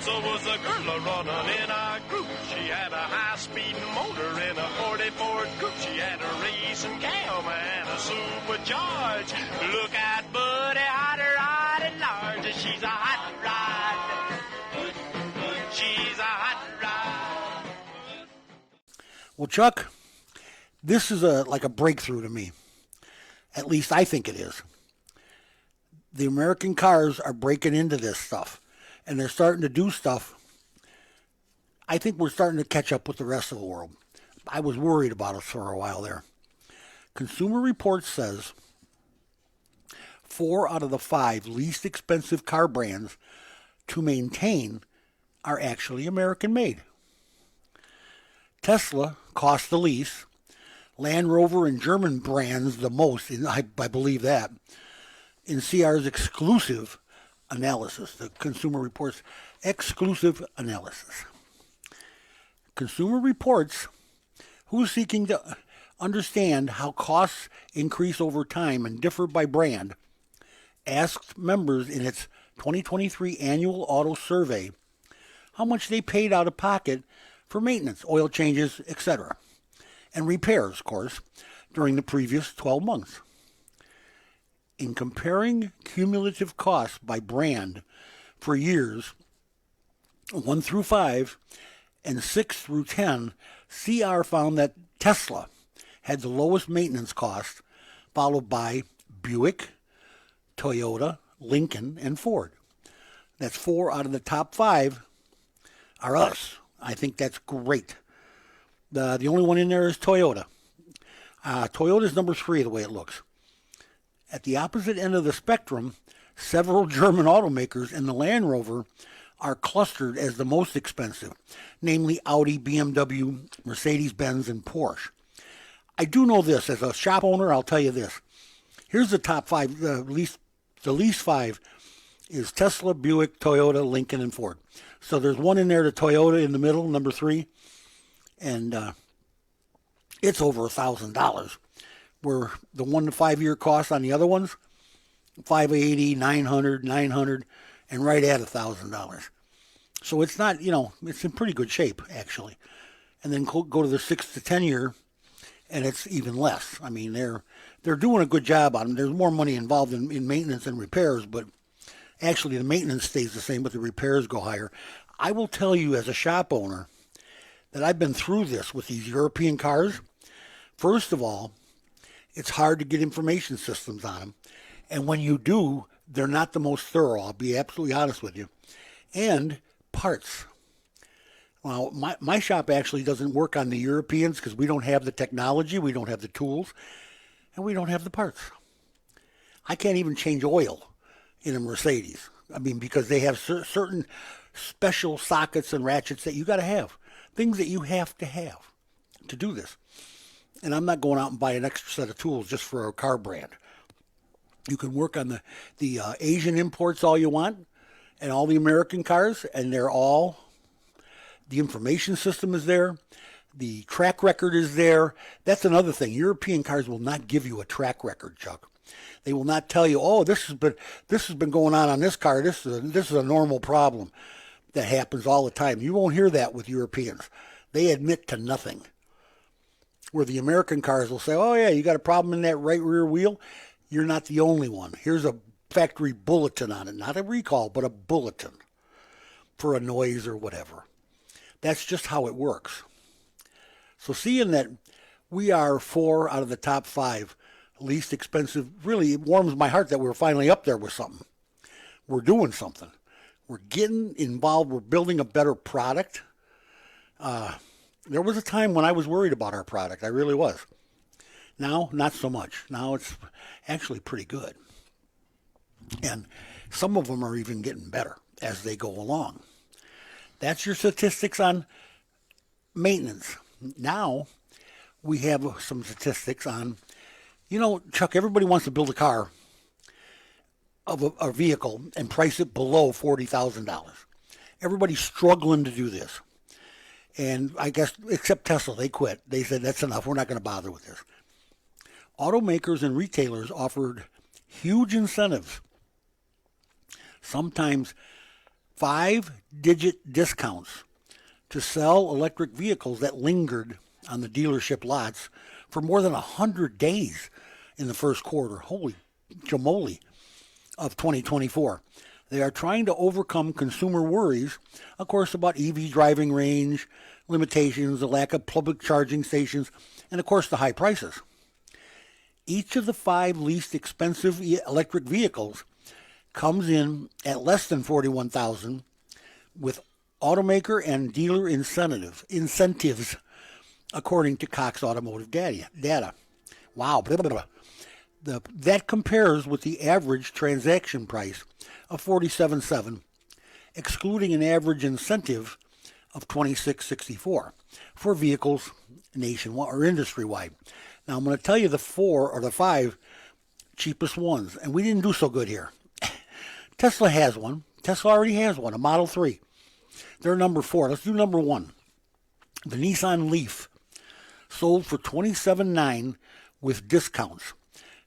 Was a girl running in our group. She had a high-speed motor in a 40 Ford Coupe. She had a racing cam and a supercharged. Look at Buddy, hot rod and large. She's a hot rod. She's a hot rod. Well, Chuck, this is like a breakthrough to me. At least I think it is. The American cars are breaking into this stuff. And they're starting to do stuff. I think we're starting to catch up with the rest of the world. I was worried about us for a while there. Consumer Reports says 4 out of the 5 least expensive car brands to maintain are actually American made. Tesla costs the least. Land Rover and German brands the most, I believe that. In CR's exclusive analysis, the Consumer Reports exclusive analysis. Consumer Reports, who's seeking to understand how costs increase over time and differ by brand, asked members in its 2023 annual auto survey how much they paid out of pocket for maintenance, oil changes, etc., and repairs, of course, during the previous 12 months. In comparing cumulative costs by brand for years 1 through 5 and 6 through 10, CR found that Tesla had the lowest maintenance cost, followed by Buick, Toyota, Lincoln, and Ford. That's 4 out of the top 5 are us. I think that's great. The only one in there is Toyota. Toyota's number 3 the way it looks. At the opposite end of the spectrum, several German automakers and the Land Rover are clustered as the most expensive, namely Audi, BMW, Mercedes-Benz, and Porsche. I do know this. As a shop owner, I'll tell you this. Here's the top 5. The least 5 is Tesla, Buick, Toyota, Lincoln, and Ford. So there's one in there, the Toyota in the middle, number 3, and it's over $1,000. Where the 1 to 5 year cost on the other ones, $580, $900, and right at $1,000. So it's not, it's in pretty good shape actually. And then go to the 6 to 10 year, and it's even less. I mean, they're doing a good job on them. There's more money involved in maintenance and repairs, but actually the maintenance stays the same, but the repairs go higher. I will tell you as a shop owner that I've been through this with these European cars. First of all, it's hard to get information systems on them. And when you do, they're not the most thorough. I'll be absolutely honest with you. And parts. Well, my shop actually doesn't work on the Europeans because we don't have the technology, we don't have the tools, and we don't have the parts. I can't even change oil in a Mercedes. I mean, because they have certain special sockets and ratchets that you got to have. Things that you have to do this. And I'm not going out and buying an extra set of tools just for a car brand. You can work on the Asian imports all you want and all the American cars, and the information system is there. The track record is there. That's another thing. European cars will not give you a track record, Chuck. They will not tell you, oh, this has been going on this car. This is a normal problem that happens all the time. You won't hear that with Europeans. They admit to nothing. Where the American cars will say, oh, yeah, you got a problem in that right rear wheel? You're not the only one. Here's a factory bulletin on it. Not a recall, but a bulletin for a noise or whatever. That's just how it works. So seeing that we are 4 out of the top 5 least expensive, really it warms my heart that we're finally up there with something. We're doing something. We're getting involved. We're building a better product. There was a time when I was worried about our product. I really was. Now, not so much. Now it's actually pretty good. And some of them are even getting better as they go along. That's your statistics on maintenance. Now, we have some statistics on, Chuck, everybody wants to build a car of a vehicle and price it below $40,000. Everybody's struggling to do this. And I guess, except Tesla, they quit. They said, that's enough. We're not going to bother with this. automakers and retailers offered huge incentives, sometimes 5-digit discounts, to sell electric vehicles that lingered on the dealership lots for more than 100 days in the first quarter. Holy jamoli of 2024. They are trying to overcome consumer worries, of course, about EV driving range, limitations, the lack of public charging stations, and of course the high prices. Each of the 5 least expensive electric vehicles comes in at less than $41,000 with automaker and dealer incentives, according to Cox Automotive data. Wow. Blah, blah, blah. That compares with the average transaction price of $47,700, excluding an average incentive of $26.64 for vehicles nationwide or industry-wide. Now I'm going to tell you the 4 or the 5 cheapest ones, and we didn't do so good here. Tesla has one. Tesla already has one, a Model 3. They're number 4. Let's do number 1. The Nissan Leaf sold for $27,900 with discounts.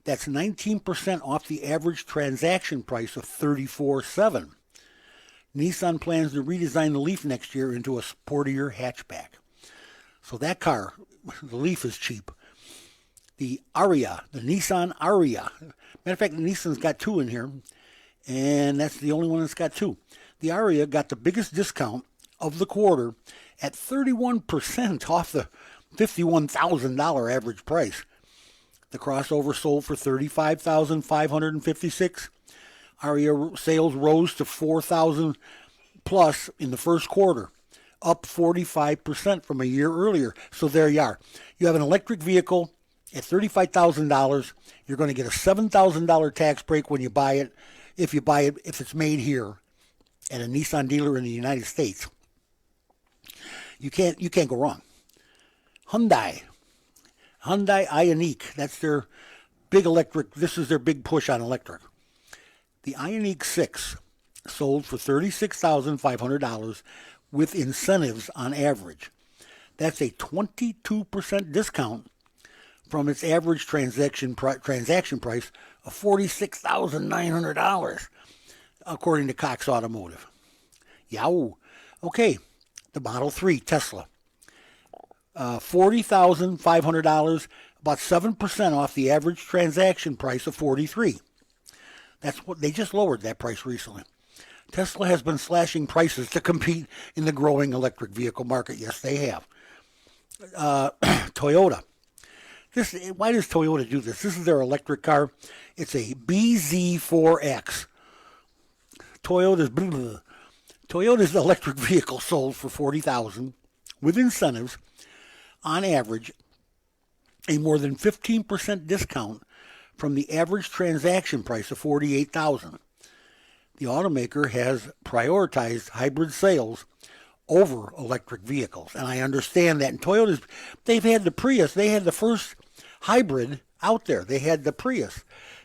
That's 19% off the average transaction price of $34,700. Nissan plans to redesign the Leaf next year into a sportier hatchback. So that car, the Leaf, is cheap. The Aria, the Nissan Aria. Matter of fact, Nissan's got 2 in here, and that's the only one that's got 2. The Aria got the biggest discount of the quarter at 31% off the $51,000 average price. The crossover sold for $35,556. Aria sales rose to 4,000 plus in the first quarter, up 45% from a year earlier. So there you are. You have an electric vehicle at $35,000. You're going to get a $7,000 tax break when you buy it, if it's made here at a Nissan dealer in the United States. You can't go wrong. Hyundai Ioniq, that's their big electric. This is their big push on electric. The Ioniq 6 sold for $36,500 with incentives on average. That's a 22% discount from its average transaction price of $46,900, according to Cox Automotive. Yow. Okay, the Model 3 Tesla. $40,500, about 7% off the average transaction price of $43,000. That's what they just lowered that price recently. Tesla has been slashing prices to compete in the growing electric vehicle market. Yes, they have. Toyota. Why does Toyota do this? This is their electric car. It's a BZ4X. Toyota's electric vehicle sold for $40,000 with incentives. On average, a more than 15% discount from the average transaction price of $48,000. The automaker has prioritized hybrid sales over electric vehicles, and I understand that. And Toyota's, they've had the Prius. They had the first hybrid out there. They had the Prius,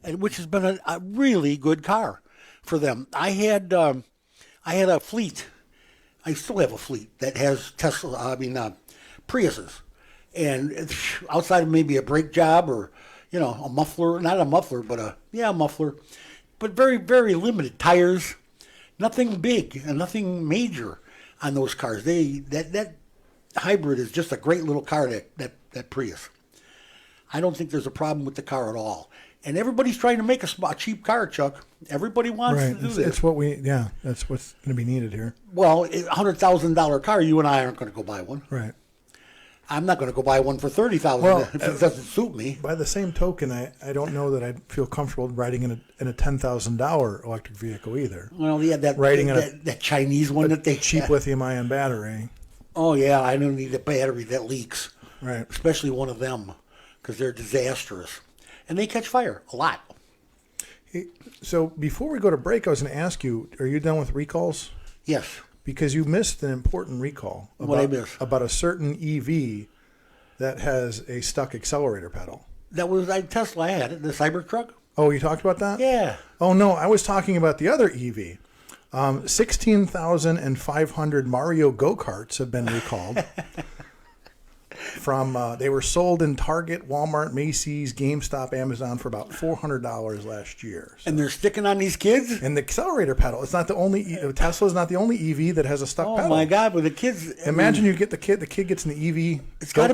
which has been a really good car for them. I had a fleet. I still have a fleet that has Priuses. And outside of maybe a brake job or, a muffler, not a muffler, but a muffler, but very, very limited tires, nothing big and nothing major on those cars. That hybrid is just a great little car, that Prius. I don't think there's a problem with the car at all. And everybody's trying to make a cheap car, Chuck. Everybody wants to do this. It's that's what's going to be needed here. Well, a $100,000 car, you and I aren't going to go buy one. Right. I'm not going to go buy one for $30,000 if it doesn't suit me. By the same token, I don't know that I'd feel comfortable riding in a $10,000 electric vehicle either. Well, yeah, that Chinese one that they cheap lithium-ion battery. Oh yeah, I don't need a battery that leaks. Right. Especially one of them, because they're disastrous, and they catch fire a lot. Hey, so before we go to break, I was going to ask you: are you done with recalls? Yes. Because you missed an important recall about a certain EV that has a stuck accelerator pedal. That was Tesla. I had it, the Cybertruck. Oh, you talked about that? Yeah. Oh, no, I was talking about the other EV. 16,500 Mario go-karts have been recalled. They were sold in Target, Walmart, Macy's, GameStop, Amazon for about $400 last year. So. And they're sticking on these kids? And the accelerator pedal. It's not the only Tesla's not the only EV that has a stuck pedal. Oh my God! But the kids. Imagine you get the kid gets an EV. It's got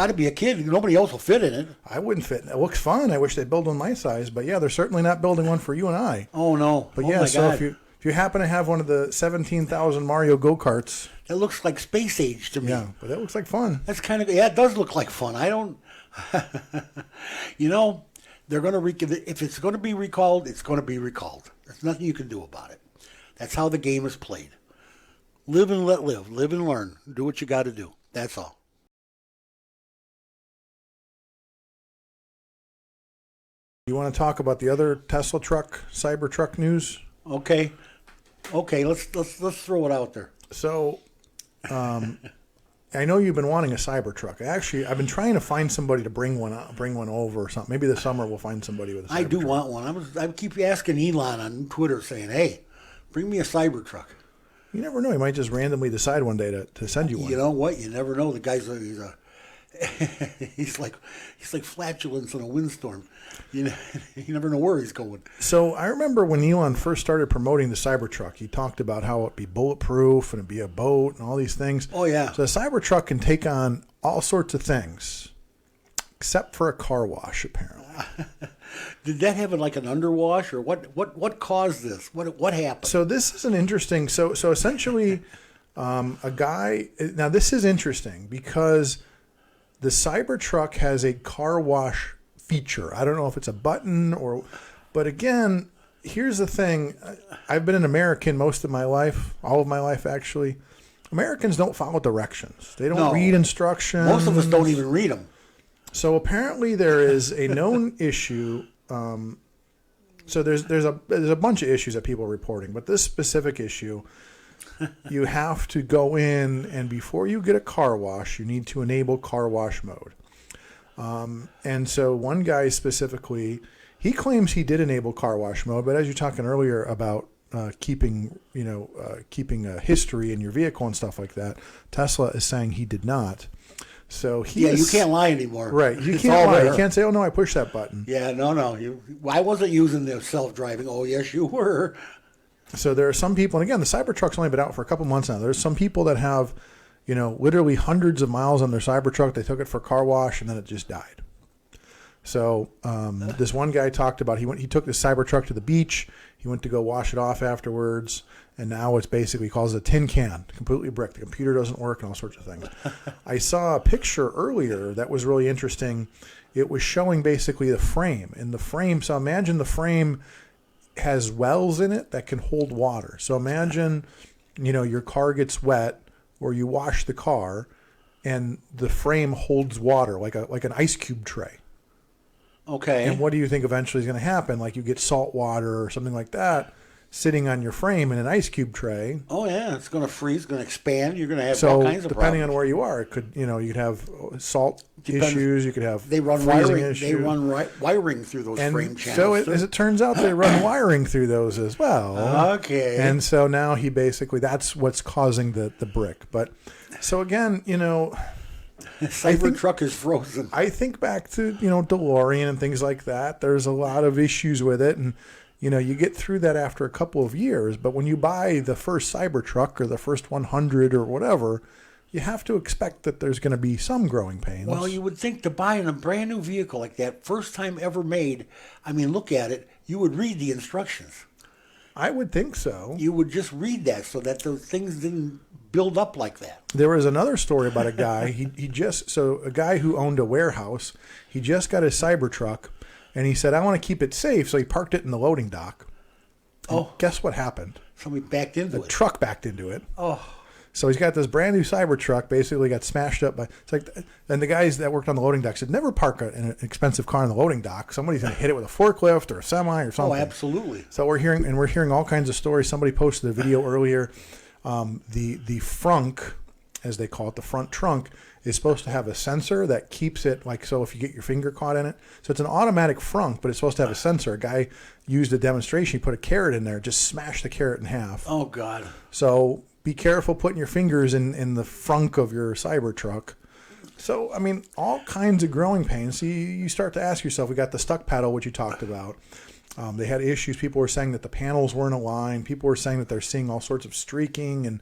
to be a kid. Nobody else will fit in it. I wouldn't fit. It looks fun. I wish they'd build one my size, but yeah, they're certainly not building one for you and I. Oh no! But yeah, so if you happen to have one of the 17,000 Mario go-karts. That looks like space age to me. Yeah, but that looks like fun. That's kind of, it does look like fun. I don't, they're going to, if it's going to be recalled, it's going to be recalled. There's nothing you can do about it. That's how the game is played. Live and let live. Live and learn. Do what you got to do. That's all. You want to talk about the other Tesla truck, Cybertruck news? Okay, let's throw it out there. So, I know you've been wanting a Cybertruck. Actually, I've been trying to find somebody to bring one over or something. Maybe this summer we'll find somebody with a Cybertruck. I do want one. I keep asking Elon on Twitter saying, "Hey, bring me a Cybertruck." You never know. He might just randomly decide one day to send you one. You know what? You never know. The guy's he's like flatulence in a windstorm. You never know where he's going. So I remember when Elon first started promoting the Cybertruck, he talked about how it'd be bulletproof and it'd be a boat and all these things. Oh yeah. So the Cybertruck can take on all sorts of things, except for a car wash, apparently. Did that have like an underwash, or what caused this? What happened? So this is an interesting. So essentially, a guy. Now this is interesting because the Cybertruck has a car wash feature. I don't know if it's a button but again, here's the thing. I've been an American most of my life, all of my life actually. Americans don't follow directions. They don't read instructions. Most of us don't even read them. So apparently there is a known issue. So there's a bunch of issues that people are reporting, but this specific issue, you have to go in, and before you get a car wash, you need to enable car wash mode. And so one guy specifically, he claims he did enable car wash mode, but as you're talking earlier about keeping a history in your vehicle and stuff like that, Tesla is saying he did not. So you can't lie anymore. Right, you can't lie. You can't say, "Oh no, I pushed that button." Yeah, no. I wasn't using the self-driving. Oh yes, you were. So there are some people, and again, the Cybertruck's only been out for a couple months now. There's some people that have, literally hundreds of miles on their Cybertruck. They took it for a car wash, and then it just died. So this one guy talked about he took the Cybertruck to the beach. He went to go wash it off afterwards, and now it's basically calls it a tin can, completely brick. The computer doesn't work and all sorts of things. I saw a picture earlier that was really interesting. It was showing basically the frame. And the frame, so imagine the frame has wells in it that can hold water. So imagine, your car gets wet or you wash the car and the frame holds water like an ice cube tray. Okay. And what do you think eventually is going to happen? Like you get salt water or something like that sitting on your frame in an ice cube tray. Oh yeah, it's going to freeze, it's going to expand. You're going to have all kinds of depending problems. on where you are, it could you could have salt issues. You could have freezing wiring. Issues. They run wiring through those frame channels. So as it turns out, they run wiring through those as well. Okay. And so now that's what's causing the brick. But so again, Cybertruck is frozen. I think back to DeLorean and things like that. There's a lot of issues with it, and you get through that after a couple of years. But when you buy the first Cybertruck or the first 100 or whatever, you have to expect that there's going to be some growing pains. Well, you would think to buy a brand new vehicle like that, first time ever made, look at it, you would read the instructions. I would think so. You would just read that so that those things didn't build up like that. There was another story about a guy. A guy who owned a warehouse, he just got his Cybertruck, and he said, "I want to keep it safe," so he parked it in the loading dock. And guess what happened? Somebody backed into it. The truck backed into it. Oh. So he's got this brand new Cybertruck, basically got smashed up by. It's like, and the guys that worked on the loading dock said, "Never park an expensive car in the loading dock. Somebody's going to hit it with a forklift or a semi or something." Oh, absolutely. So we're hearing all kinds of stories. Somebody posted a video earlier. The frunk, as they call it, the front trunk, is supposed to have a sensor that keeps it so if you get your finger caught in it. So it's an automatic frunk, but it's supposed to have a sensor. A guy used a demonstration. He put a carrot in there, just smashed the carrot in half. Oh, God. So be careful putting your fingers in the frunk of your Cybertruck. So, I mean, all kinds of growing pains. So you start to ask yourself, we got the stuck pedal, which you talked about. They had issues. People were saying that the panels weren't aligned. People were saying that they're seeing all sorts of streaking and,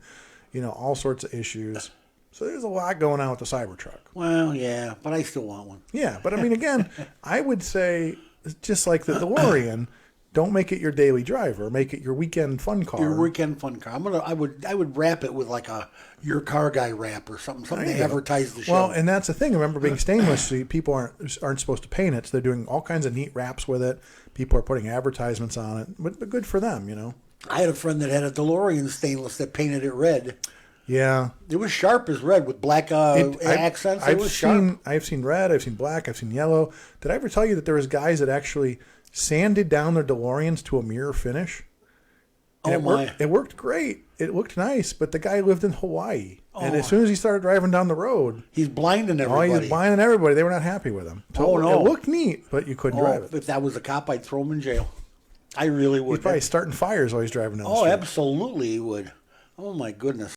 all sorts of issues. So there's a lot going on with the Cybertruck. Well, yeah, but I still want one. Yeah, but I mean, again, I would say, just like the DeLorean, don't make it your daily driver. Make it your weekend fun car. Your weekend fun car. I would wrap it with like a Your Car Guy wrap or something to advertise the show. Well, and that's the thing. Remember, being stainless, so people aren't supposed to paint it. So they're doing all kinds of neat wraps with it. People are putting advertisements on it. But good for them, I had a friend that had a DeLorean stainless that painted it red. Yeah. It was sharp as red with black accents. It was sharp. I've seen red, I've seen black, I've seen yellow. Did I ever tell you that there was guys that actually sanded down their DeLoreans to a mirror finish? And it worked great. It looked nice, but the guy lived in Hawaii. And as soon as he started driving down the road, he's blinding everybody. He was blinding everybody. They were not happy with him. So it looked neat, but you couldn't drive it. If that was a cop, I'd throw him in jail. I really would. He's probably starting fires while he's driving down the street. Oh, absolutely he would. Oh, my goodness.